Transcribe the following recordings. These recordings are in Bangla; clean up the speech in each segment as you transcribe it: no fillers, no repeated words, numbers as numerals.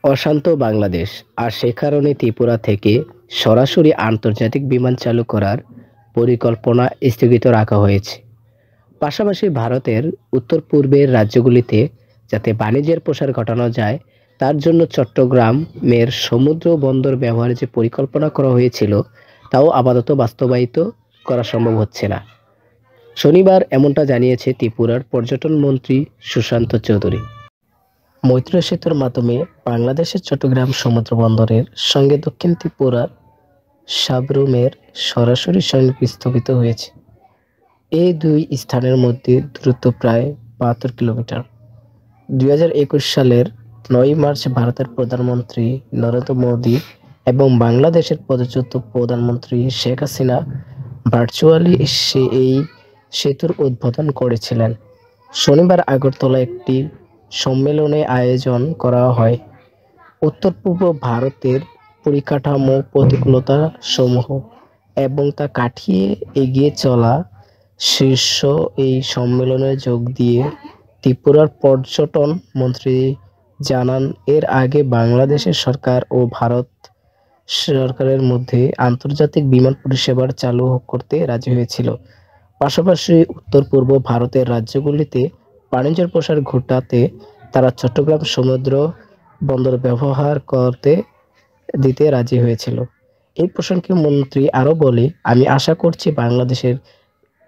অশান্ত বাংলাদেশ, আর সে কারণে ত্রিপুরা থেকে সরাসরি আন্তর্জাতিক বিমান চালু করার পরিকল্পনা স্থগিত রাখা হয়েছে। পাশাপাশি ভারতের উত্তর-পূর্বের রাজ্যগুলিতে যাতে বাণিজ্যের প্রসার ঘটানো যায়, তার জন্য চট্টগ্রামের সমুদ্র বন্দর ব্যবহারের যে পরিকল্পনা করা হয়েছিল, তাও আপাতত বাস্তবায়িত করা সম্ভব হচ্ছে না। শনিবার এমনটা জানিয়েছে ত্রিপুরার পর্যটন মন্ত্রী সুশান্ত চৌধুরী। মৈত্রী সেতুর মাধ্যমে বাংলাদেশের চট্টগ্রাম সমুদ্র বন্দরের সঙ্গে দক্ষিণ ত্রিপুরার সাব্রুমের সরাসরি সংযোগ স্থাপিত হয়েছে। এই দুই স্থানের মধ্যে দূরত্ব প্রায় ৭২ কিলোমিটার। ২০২১ সালের ৯ মার্চ ভারতের প্রধানমন্ত্রী নরেন্দ্র মোদী এবং বাংলাদেশের পদচ্যুত প্রধানমন্ত্রী শেখ হাসিনা ভার্চুয়ালি এই সেতুর উদ্বোধন করেছিলেন। শনিবার আগরতলা একটি সম্মেলনে আয়োজন করা হয়। উত্তর-পূর্ব ভারতের পরিকাঠামো প্রতিকূলতা সমূহ এবং তা কাটিয়ে এগিয়ে চলা শীর্ষ এই সম্মেলনে যোগ দিয়ে ত্রিপুরার পর্যটন মন্ত্রী জানান, এর আগে বাংলাদেশের সরকার ও ভারত সরকারের মধ্যে আন্তর্জাতিক বিমান পরিষেবা চালু করতে রাজি হয়েছিল। পাশাপাশি উত্তর-পূর্ব ভারতের রাজ্যগুলিতে বাণিজ্যের প্রসার ঘটাতে তারা চট্টগ্রাম সমুদ্র বন্দর ব্যবহার করতে দিতে রাজি হয়েছিল। এই প্রসঙ্গে মন্ত্রী আরও বলে, আমি আশা করছি বাংলাদেশের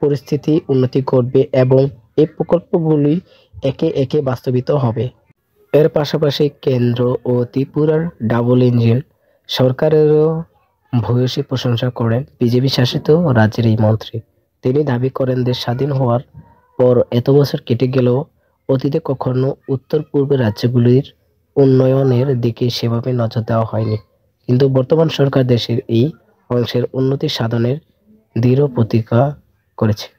পরিস্থিতি উন্নতি ঘটবে এবং এই প্রকল্পগুলি একে একে বাস্তবিত হবে। এর পাশাপাশি কেন্দ্র ও ত্রিপুরার ডাবল ইঞ্জিন সরকারেরও ভূয়সী প্রশংসা করেন বিজেপি শাসিত রাজ্যের এই মন্ত্রী। তিনি দাবি করেন, দেশ স্বাধীন হওয়ার পর এত বছর কেটে গেলেও অতীতে কখনো উত্তর-পূর্বের রাজ্যগুলির উন্নয়নের দিকে সেভাবে নজর দেওয়া হয়নি। কিন্তু বর্তমান সরকার দেশের এই অংশের উন্নতি সাধনের দৃঢ় প্রতিজ্ঞা করেছে।